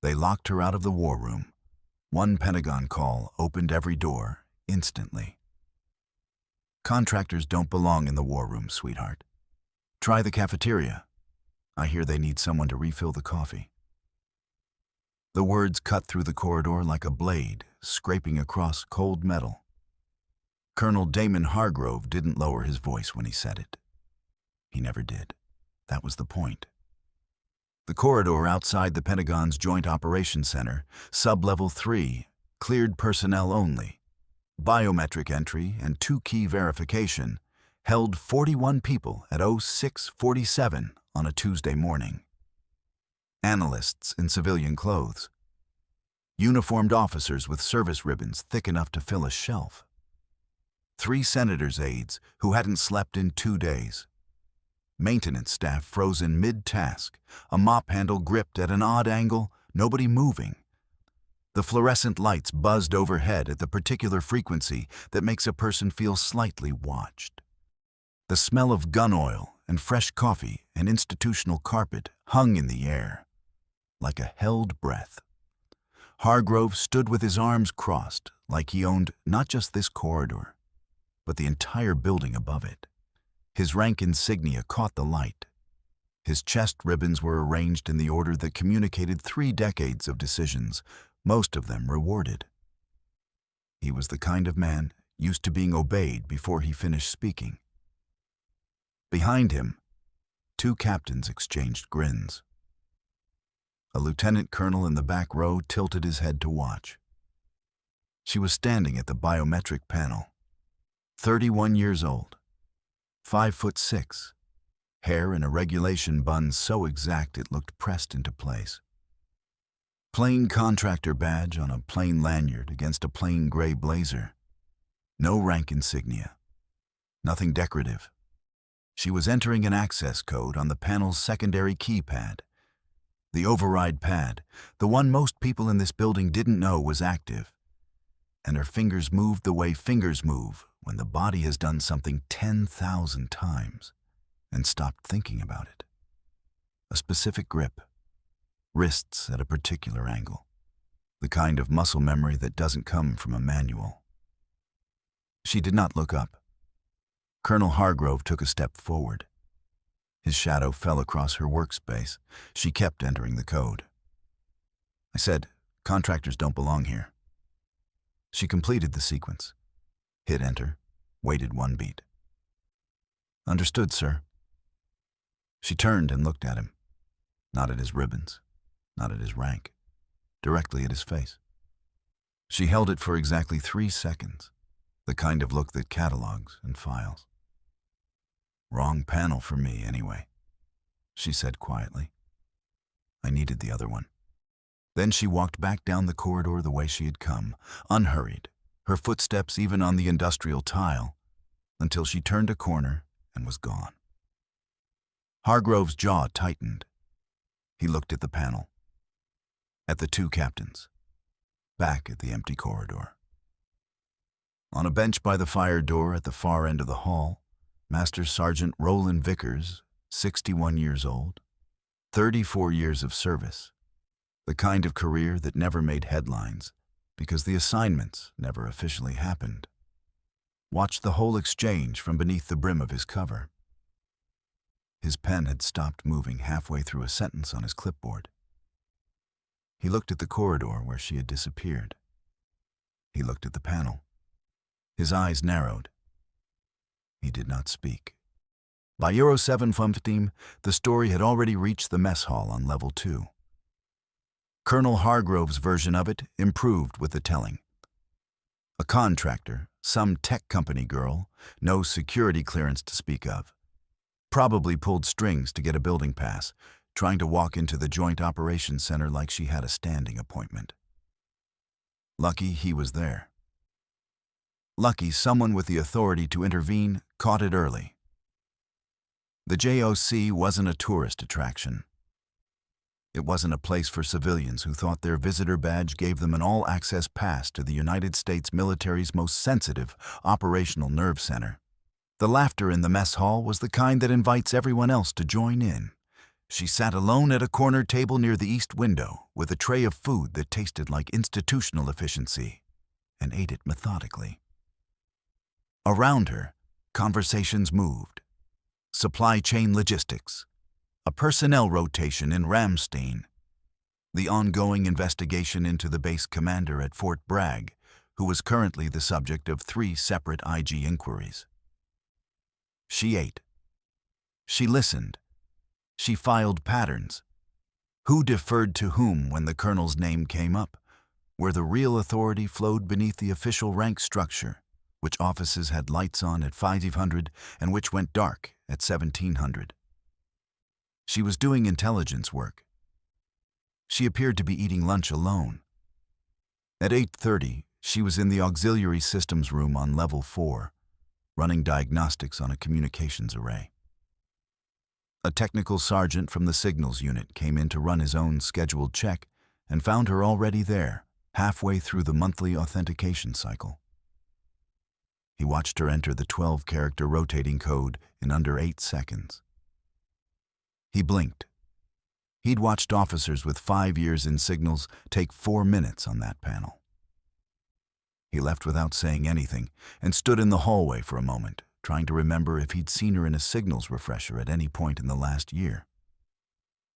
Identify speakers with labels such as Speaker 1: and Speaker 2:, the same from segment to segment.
Speaker 1: They locked her out of the war room. One Pentagon call opened every door, instantly. Contractors don't belong in the war room, sweetheart. Try the cafeteria. I hear they need someone to refill the coffee. The words cut through the corridor like a blade, scraping across cold metal. Colonel Damon Hargrove didn't lower his voice when he said it. He never did. That was the point. The corridor outside the Pentagon's Joint Operations Center, Sub-Level 3, cleared personnel only. Biometric entry and two-key verification held 41 people at 06:47 on a Tuesday morning. Analysts in civilian clothes. Uniformed officers with service ribbons thick enough to fill a shelf. 3 senators' aides who hadn't slept in 2 days. Maintenance staff frozen mid-task, a mop handle gripped at an odd angle, nobody moving. The fluorescent lights buzzed overhead at the particular frequency that makes a person feel slightly watched. The smell of gun oil and fresh coffee and institutional carpet hung in the air, like a held breath. Hargrove stood with his arms crossed, like he owned not just this corridor, but the entire building above it. His rank insignia caught the light. His chest ribbons were arranged in the order that communicated 3 decades of decisions, most of them rewarded. He was the kind of man used to being obeyed before he finished speaking. Behind him, 2 captains exchanged grins. A lieutenant colonel in the back row tilted his head to watch. She was standing at the biometric panel, 31 years old, 5'6", hair in a regulation bun so exact it looked pressed into place. Plain contractor badge on a plain lanyard against a plain gray blazer. No rank insignia. Nothing decorative. She was entering an access code on the panel's secondary keypad. The override pad, the one most people in this building didn't know was active. And her fingers moved the way fingers move when the body has done something 10,000 times and stopped thinking about it. A specific grip, wrists at a particular angle, the kind of muscle memory that doesn't come from a manual. She did not look up. Colonel Hargrove took a step forward. His shadow fell across her workspace. She kept entering the code. I said, contractors don't belong here. She completed the sequence. Hit enter, waited 1 beat. Understood, sir. She turned and looked at him, not at his ribbons, not at his rank, directly at his face. She held it for exactly 3 seconds, the kind of look that catalogs and files. Wrong panel for me, anyway, she said quietly. I needed the other one. Then she walked back down the corridor the way she had come, unhurried, her footsteps even on the industrial tile, until she turned a corner and was gone. Hargrove's jaw tightened. He looked at the panel, at the 2 captains, back at the empty corridor. On a bench by the fire door at the far end of the hall, Master Sergeant Roland Vickers, 61 years old, 34 years of service, the kind of career that never made headlines because the assignments never officially happened, watched the whole exchange from beneath the brim of his cover. His pen had stopped moving halfway through a sentence on his clipboard. He looked at the corridor where she had disappeared. He looked at the panel. His eyes narrowed. He did not speak. By Euro 7:15, the story had already reached the mess hall on level 2. Colonel Hargrove's version of it improved with the telling. A contractor, some tech company girl, no security clearance to speak of, probably pulled strings to get a building pass, trying to walk into the Joint Operations Center like she had a standing appointment. Lucky he was there. Lucky someone with the authority to intervene caught it early. The JOC wasn't a tourist attraction. It wasn't a place for civilians who thought their visitor badge gave them an all-access pass to the United States military's most sensitive operational nerve center. The laughter in the mess hall was the kind that invites everyone else to join in. She sat alone at a corner table near the east window with a tray of food that tasted like institutional efficiency and ate it methodically. Around her, conversations moved. Supply chain logistics, a personnel rotation in Ramstein, the ongoing investigation into the base commander at Fort Bragg, who was currently the subject of 3 separate IG inquiries. She ate. She listened. She filed patterns. Who deferred to whom when the colonel's name came up, where the real authority flowed beneath the official rank structure, which offices had lights on at 500 and which went dark at 1700. She was doing intelligence work. She appeared to be eating lunch alone. At 8:30, she was in the auxiliary systems room on level 4, running diagnostics on a communications array. A technical sergeant from the signals unit came in to run his own scheduled check and found her already there, halfway through the monthly authentication cycle. He watched her enter the 12-character rotating code in under 8 seconds. He blinked. He'd watched officers with 5 years in signals take 4 minutes on that panel. He left without saying anything and stood in the hallway for a moment, trying to remember if he'd seen her in a signals refresher at any point in the last year.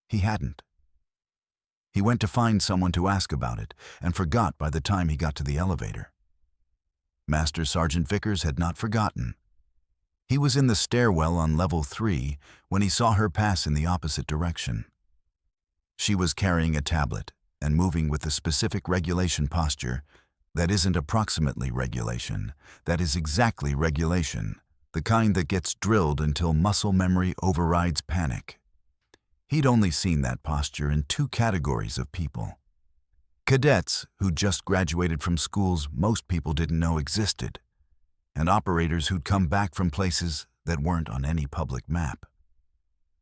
Speaker 1: He hadn't. He went to find someone to ask about it and forgot by the time he got to the elevator. Master Sergeant Vickers had not forgotten. He was in the stairwell on level 3 when he saw her pass in the opposite direction. She was carrying a tablet and moving with a specific regulation posture that isn't approximately regulation, that is exactly regulation, the kind that gets drilled until muscle memory overrides panic. He'd only seen that posture in 2 categories of people. Cadets who'd just graduated from schools most people didn't know existed, and operators who'd come back from places that weren't on any public map.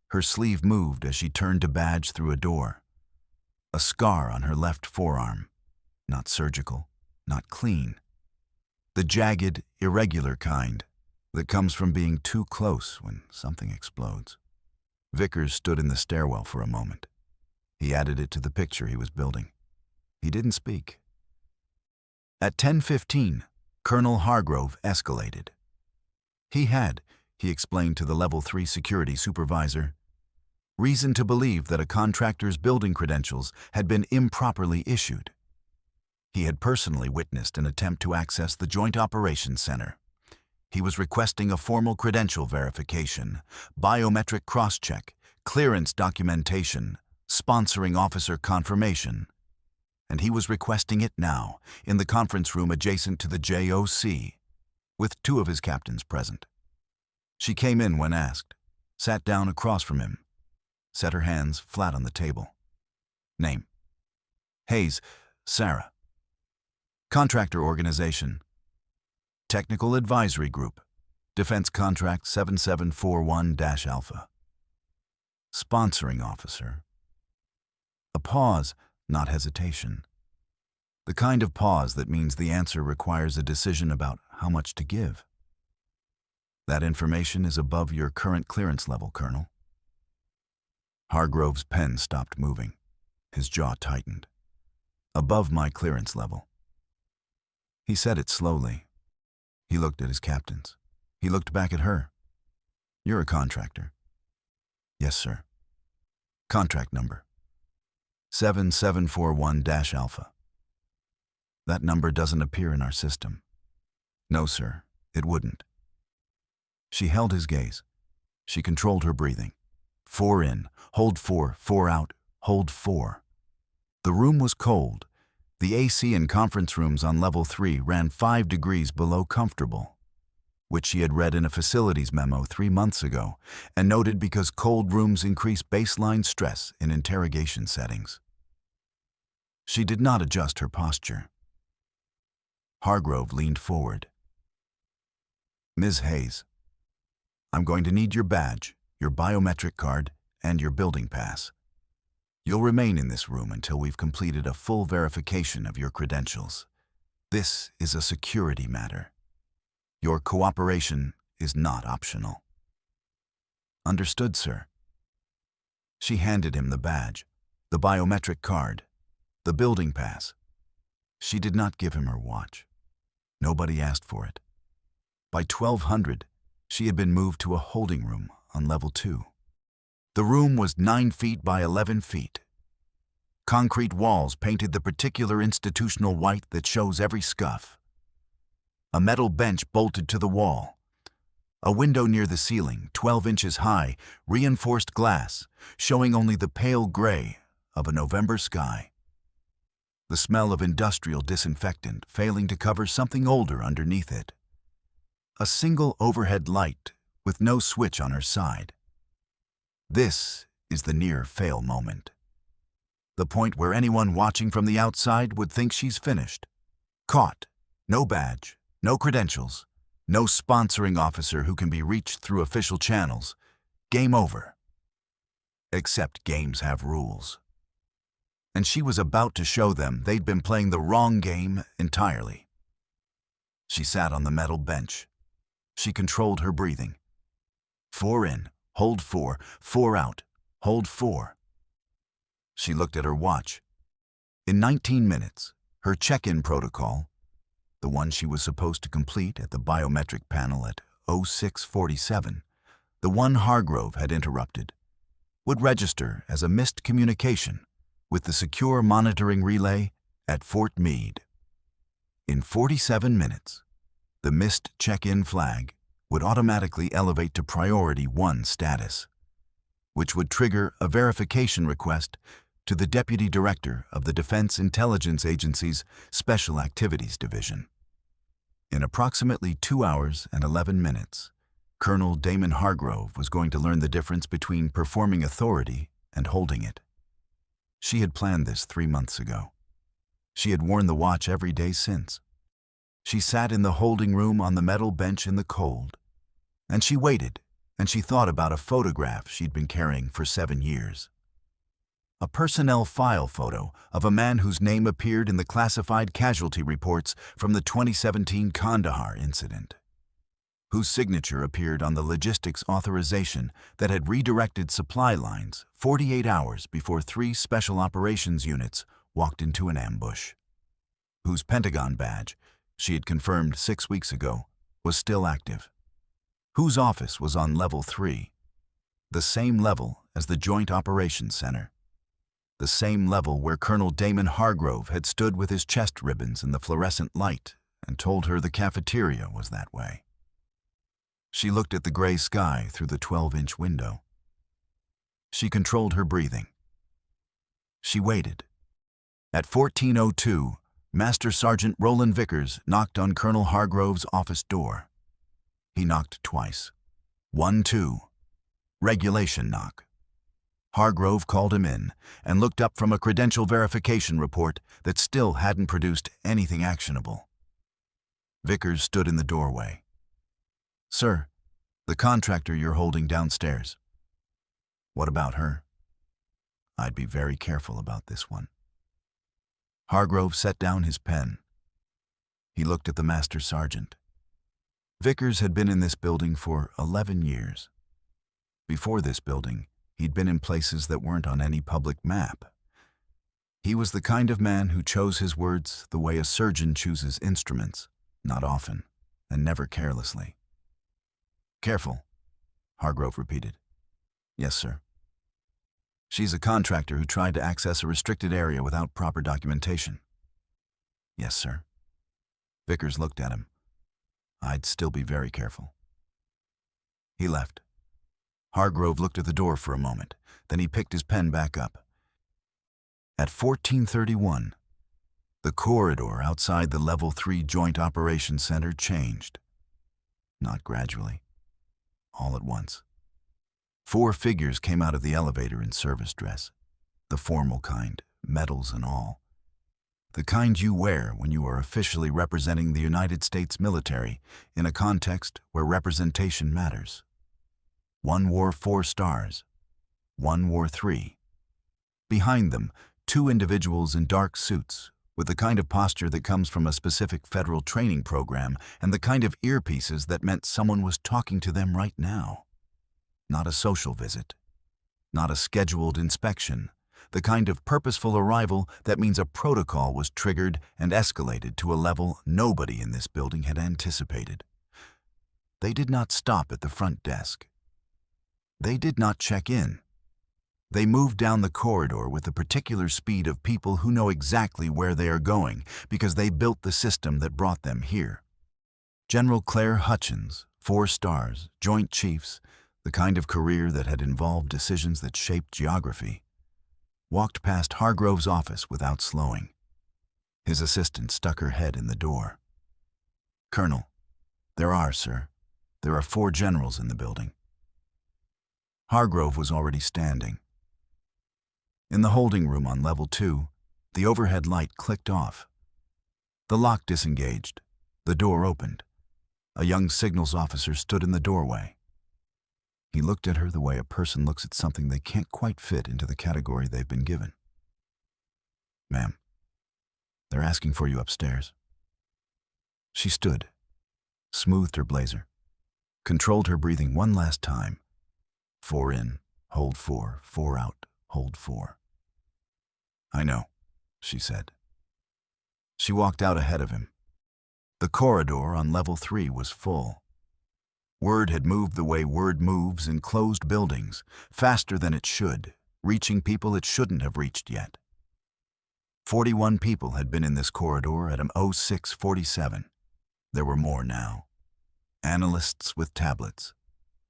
Speaker 1: Her sleeve moved as she turned to badge through a door. A scar on her left forearm, not surgical, not clean. The jagged, irregular kind that comes from being too close when something explodes. Vickers stood in the stairwell for a moment. He added it to the picture he was building. He didn't speak. At 10:15, Colonel Hargrove escalated. He explained to the Level 3 security supervisor, reason to believe that a contractor's building credentials had been improperly issued. He had personally witnessed an attempt to access the Joint Operations Center. He was requesting a formal credential verification, biometric cross-check, clearance documentation, sponsoring officer confirmation. And he was requesting it now, in the conference room adjacent to the JOC, with 2 of his captains present. She came in when asked, sat down across from him, set her hands flat on the table. Name: Hayes, Sarah. Contractor organization: Technical Advisory Group, Defense Contract 7741-Alpha. Sponsoring officer. A pause, not hesitation. The kind of pause that means the answer requires a decision about how much to give. That information is above your current clearance level, Colonel. Hargrove's pen stopped moving. His jaw tightened. Above my clearance level. He said it slowly. He looked at his captains. He looked back at her. You're a contractor. Yes, sir. Contract number: 7741-Alpha. That number doesn't appear in our system. No, sir, it wouldn't. She held his gaze. She controlled her breathing. 4 in, hold 4, 4 out, hold 4. The room was cold. The AC in conference rooms on level 3 ran 5 degrees below comfortable, which she had read in a facilities memo 3 months ago and noted because cold rooms increase baseline stress in interrogation settings. She did not adjust her posture. Hargrove leaned forward. Ms. Hayes, I'm going to need your badge, your biometric card, and your building pass. You'll remain in this room until we've completed a full verification of your credentials. This is a security matter. Your cooperation is not optional. Understood, sir. She handed him the badge, the biometric card, the building pass. She did not give him her watch. Nobody asked for it. By 1200, she had been moved to a holding room on level 2. The room was 9 feet by 11 feet. Concrete walls painted the particular institutional white that shows every scuff. A metal bench bolted to the wall. A window near the ceiling, 12 inches high, reinforced glass, showing only the pale gray of a November sky. The smell of industrial disinfectant failing to cover something older underneath it. A single overhead light with no switch on her side. This is the near-fail moment. The point where anyone watching from the outside would think she's finished. Caught. No badge, no credentials, no sponsoring officer who can be reached through official channels. Game over. Except games have rules. And she was about to show them they'd been playing the wrong game entirely. She sat on the metal bench. She controlled her breathing. 4 in, hold 4, 4 out, hold 4. She looked at her watch. In 19 minutes, her check-in protocol, the one she was supposed to complete at the biometric panel at 0647, the one Hargrove had interrupted, would register as a missed communication with the secure monitoring relay at Fort Meade. In 47 minutes, the missed check-in flag would automatically elevate to Priority 1 status, which would trigger a verification request to the Deputy Director of the Defense Intelligence Agency's Special Activities Division. In approximately 2 hours and 11 minutes, Colonel Damon Hargrove was going to learn the difference between performing authority and holding it. She had planned this 3 months ago. She had worn the watch every day since. She sat in the holding room on the metal bench in the cold, and she waited, and she thought about a photograph she'd been carrying for 7 years. A personnel file photo of a man whose name appeared in the classified casualty reports from the 2017 Kandahar incident, whose signature appeared on the logistics authorization that had redirected supply lines 48 hours before 3 special operations units walked into an ambush, whose Pentagon badge, she had confirmed 6 weeks ago, was still active, whose office was on level 3, the same level as the Joint Operations Center, the same level where Colonel Damon Hargrove had stood with his chest ribbons in the fluorescent light and told her the cafeteria was that way. She looked at the gray sky through the 12-inch window. She controlled her breathing. She waited. At 14:02, Master Sergeant Roland Vickers knocked on Colonel Hargrove's office door. He knocked twice. 1, 2. Regulation knock. Hargrove called him in and looked up from a credential verification report that still hadn't produced anything actionable. Vickers stood in the doorway. "Sir, the contractor you're holding downstairs." "What about her?" "I'd be very careful about this one." Hargrove set down his pen. He looked at the Master Sergeant. Vickers had been in this building for 11 years. Before this building, he'd been in places that weren't on any public map. He was the kind of man who chose his words the way a surgeon chooses instruments, not often, and never carelessly. "Careful," Hargrove repeated. "Yes, sir." "She's a contractor who tried to access a restricted area without proper documentation." "Yes, sir." Vickers looked at him. "I'd still be very careful." He left. Hargrove looked at the door for a moment, then he picked his pen back up. At 14:31, the corridor outside the Level 3 Joint Operations Center changed. Not gradually. All at once. 4 figures came out of the elevator in service dress, the formal kind, medals and all. The kind you wear when you are officially representing the United States military in a context where representation matters. One wore 4 stars. One wore 3. Behind them, 2 individuals in dark suits, with the kind of posture that comes from a specific federal training program and the kind of earpieces that meant someone was talking to them right now. Not a social visit. not a scheduled inspection, the kind of purposeful arrival that means a protocol was triggered and escalated to a level nobody in this building had anticipated. They did not stop at the front desk. They did not check in. They moved down the corridor with the particular speed of people who know exactly where they are going because they built the system that brought them here. General Claire Hutchins, 4 stars, Joint Chiefs, the kind of career that had involved decisions that shaped geography, walked past Hargrove's office without slowing. His assistant stuck her head in the door. "Colonel, there are, sir. There are 4 generals in the building." Hargrove was already standing. In the holding room on level 2, the overhead light clicked off. The lock disengaged. The door opened. A young signals officer stood in the doorway. He looked at her the way a person looks at something they can't quite fit into the category they've been given. "Ma'am, they're asking for you upstairs." She stood, smoothed her blazer, controlled her breathing one last time. 4 in, hold 4, 4 out, hold 4. "I know," she said. She walked out ahead of him. The corridor on level 3 was full. Word had moved the way word moves in closed buildings, faster than it should, reaching people it shouldn't have reached yet. 41 people had been in this corridor at 06:47. There were more now. Analysts with tablets.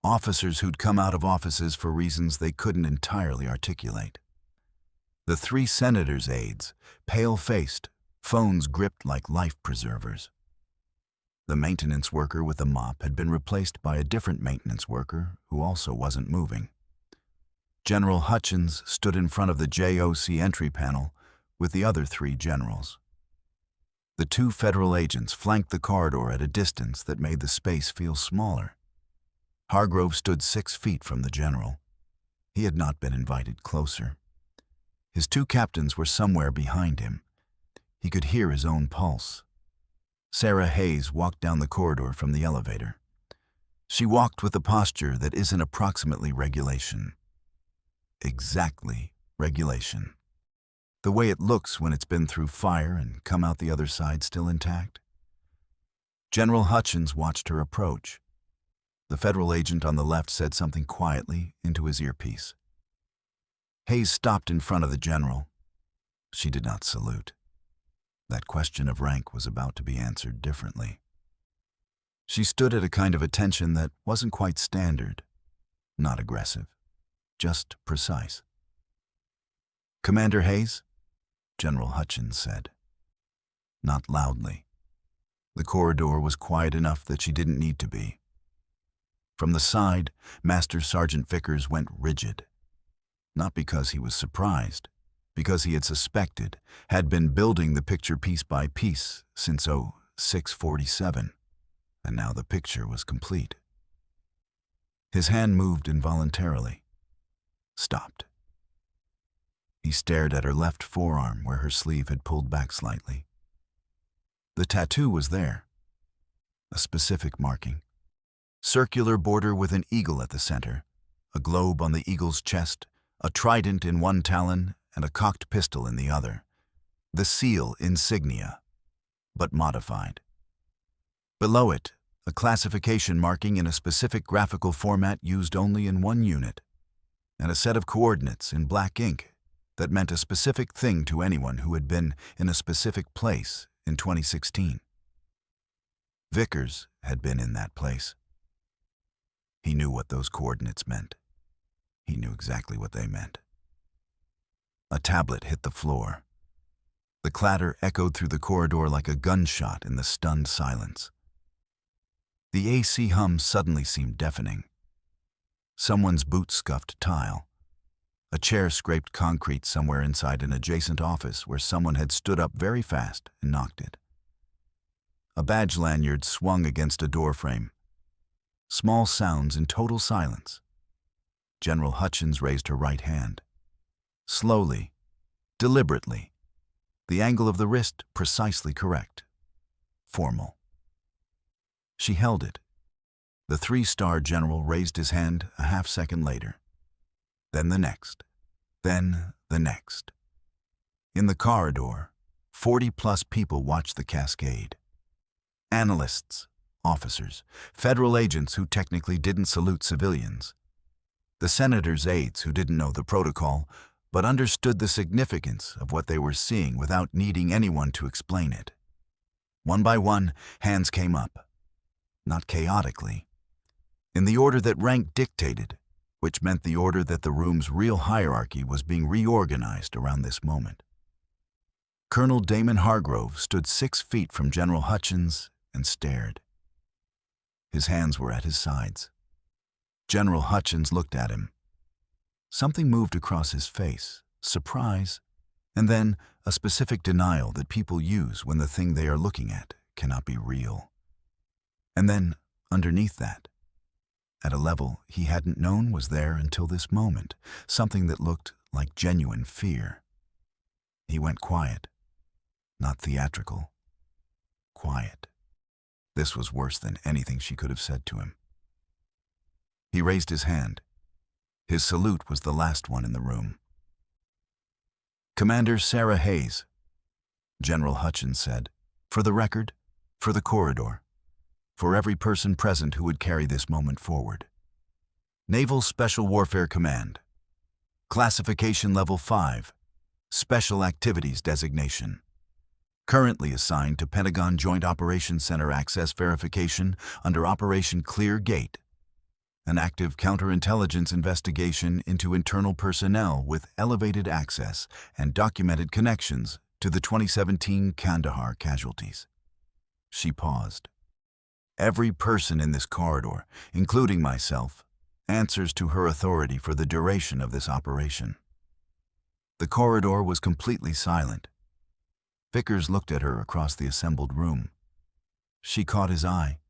Speaker 1: Officers who'd come out of offices for reasons they couldn't entirely articulate. The 3 senators' aides, pale-faced, phones gripped like life preservers. The maintenance worker with the mop had been replaced by a different maintenance worker who also wasn't moving. General Hutchins stood in front of the JOC entry panel with the other 3 generals. The 2 federal agents flanked the corridor at a distance that made the space feel smaller. Hargrove stood 6 feet from the general. He had not been invited closer. His 2 captains were somewhere behind him. He could hear his own pulse. Sarah Hayes walked down the corridor from the elevator. She walked with a posture that isn't approximately regulation. Exactly regulation. The way it looks when it's been through fire and come out the other side still intact. General Hutchins watched her approach. The federal agent on the left said something quietly into his earpiece. Hayes stopped in front of the general. She did not salute. That question of rank was about to be answered differently. She stood at a kind of attention that wasn't quite standard, not aggressive, just precise. "Commander Hayes?" General Hutchins said. Not loudly. The corridor was quiet enough that she didn't need to be. From the side, Master Sergeant Vickers went rigid. Not because he was surprised, because he had suspected, had been building the picture piece by piece since 06:47, and now the picture was complete. His hand moved involuntarily, stopped. He stared at her left forearm where her sleeve had pulled back slightly. The tattoo was there, a specific marking. Circular border with an eagle at the center, a globe on the eagle's chest, a trident in one talon, and a cocked pistol in the other. The seal insignia, but modified. Below it, a classification marking in a specific graphical format used only in one unit, and a set of coordinates in black ink that meant a specific thing to anyone who had been in a specific place in 2016. Vickers had been in that place. He knew what those coordinates meant. He knew exactly what they meant. A tablet hit the floor. The clatter echoed through the corridor like a gunshot in the stunned silence. The AC hum suddenly seemed deafening. Someone's boot scuffed tile. A chair scraped concrete somewhere inside an adjacent office where someone had stood up very fast and knocked it. A badge lanyard swung against a doorframe. Small sounds in total silence. General Hutchins raised her right hand. Slowly, deliberately, the angle of the wrist precisely correct. Formal. She held it. The 3-star general raised his hand a half-second later. Then the next. Then the next. In the corridor, 40-plus people watched the cascade. Analysts, officers, federal agents who technically didn't salute civilians. The senator's aides who didn't know the protocol, but understood the significance of what they were seeing without needing anyone to explain it. One by one, hands came up. Not chaotically. In the order that rank dictated, which meant the order that the room's real hierarchy was being reorganized around this moment. Colonel Damon Hargrove stood 6 feet from General Hutchins and stared. His hands were at his sides. General Hutchins looked at him. Something moved across his face, surprise, and then a specific denial that people use when the thing they are looking at cannot be real. And then, underneath that, at a level he hadn't known was there until this moment, something that looked like genuine fear. He went quiet. Not theatrical. Quiet. This was worse than anything she could have said to him. He raised his hand. His salute was the last one in the room. "Commander Sarah Hayes," General Hutchins said, "for the record, for the corridor, for every person present who would carry this moment forward. Naval Special Warfare Command. Classification Level 5. Special Activities Designation. Currently assigned to Pentagon Joint Operations Center Access Verification under Operation Clear Gate. An active counterintelligence investigation into internal personnel with elevated access and documented connections to the 2017 Kandahar casualties." She paused. "Every person in this corridor, including myself, answers to her authority for the duration of this operation." The corridor was completely silent. Vickers looked at her across the assembled room. She caught his eye.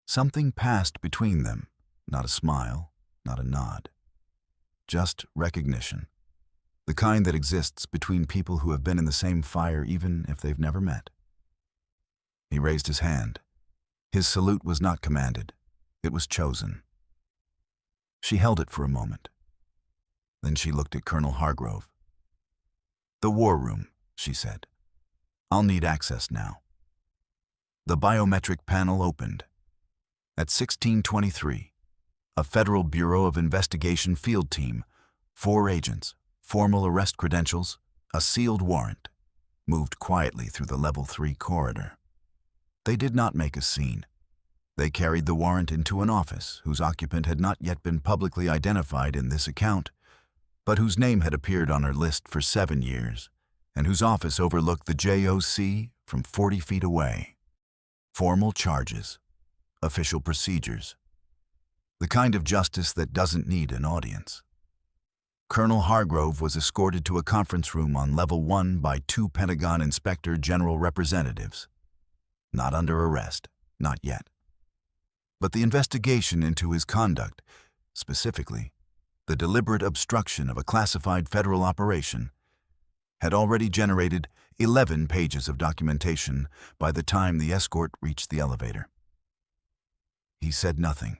Speaker 1: Something passed between them, not a smile, not a nod. Just recognition. The kind that exists between people who have been in the same fire even if they've never met. He raised his hand. His salute was not commanded. It was chosen. She held it for a moment. Then she looked at Colonel Hargrove. "The war room," she said. "I'll need access now." The biometric panel opened. At 1623, a Federal Bureau of Investigation field team, 4 agents, formal arrest credentials, a sealed warrant, moved quietly through the Level 3 corridor. They did not make a scene. They carried the warrant into an office whose occupant had not yet been publicly identified in this account, but whose name had appeared on her list for 7 years, and whose office overlooked the JOC from 40 feet away. Formal charges, official procedures, the kind of justice that doesn't need an audience. Colonel Hargrove was escorted to a conference room on Level 1 by 2 Pentagon Inspector General representatives. Not under arrest, not yet. But the investigation into his conduct, specifically, the deliberate obstruction of a classified federal operation, had already generated 11 pages of documentation by the time the escort reached the elevator. He said nothing.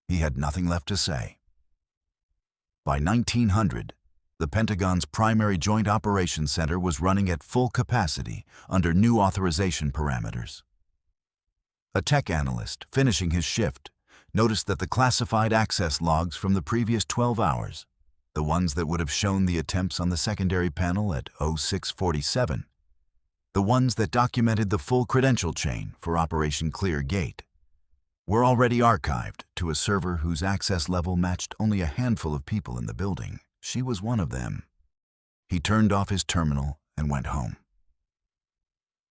Speaker 1: He had nothing left to say. By 1900, the Pentagon's primary Joint Operations Center was running at full capacity under new authorization parameters. A tech analyst, finishing his shift, noticed that the classified access logs from the previous 12 hours, the ones that would have shown the attempts on the secondary panel at 0647, the ones that documented the full credential chain for Operation Clear Gate, were already archived to a server whose access level matched only a handful of people in the building. She was one of them. He turned off his terminal and went home.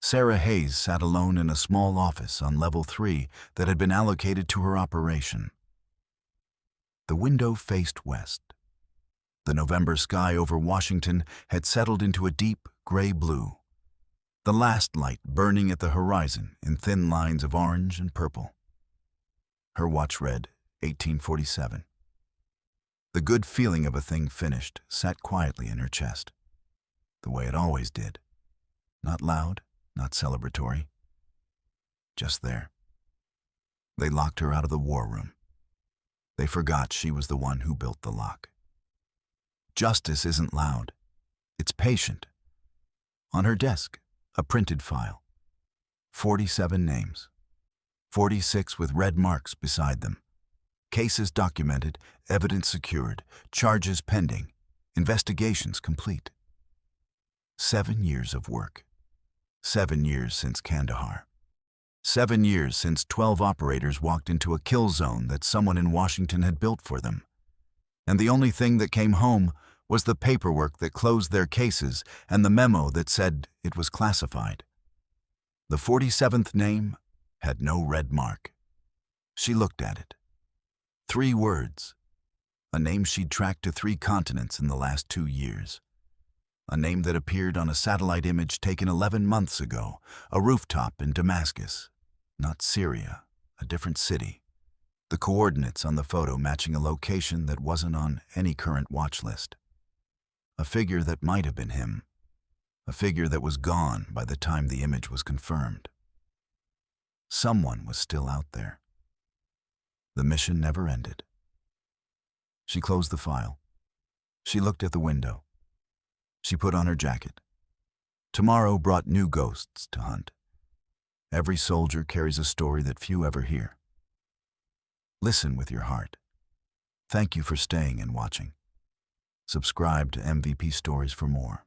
Speaker 1: Sarah Hayes sat alone in a small office on Level 3 that had been allocated to her operation. The window faced west. The November sky over Washington had settled into a deep gray blue, the last light burning at the horizon in thin lines of orange and purple. Her watch read 1847. The good feeling of a thing finished sat quietly in her chest, the way it always did. Not loud, not celebratory. Just there. They locked her out of the war room. They forgot she was the one who built the lock. Justice isn't loud. It's patient. On her desk, a printed file. 47 names. 46 with red marks beside them. Cases documented, evidence secured, charges pending, investigations complete. 7 years of work. 7 years since Kandahar. 7 years since 12 operators walked into a kill zone that someone in Washington had built for them. And the only thing that came home was the paperwork that closed their cases and the memo that said it was classified. The 47th name had no red mark. She looked at it. 3 words. A name she'd tracked to 3 continents in the last 2 years. A name that appeared on a satellite image taken 11 months ago, a rooftop in Damascus. Not Syria, a different city. The coordinates on the photo matching a location that wasn't on any current watch list. A figure that might have been him. A figure that was gone by the time the image was confirmed. Someone was still out there. The mission never ended. She closed the file. She looked at the window. She put on her jacket. Tomorrow brought new ghosts to hunt. Every soldier carries a story that few ever hear. Listen with your heart. Thank you for staying and watching. Subscribe to MVP Stories for more.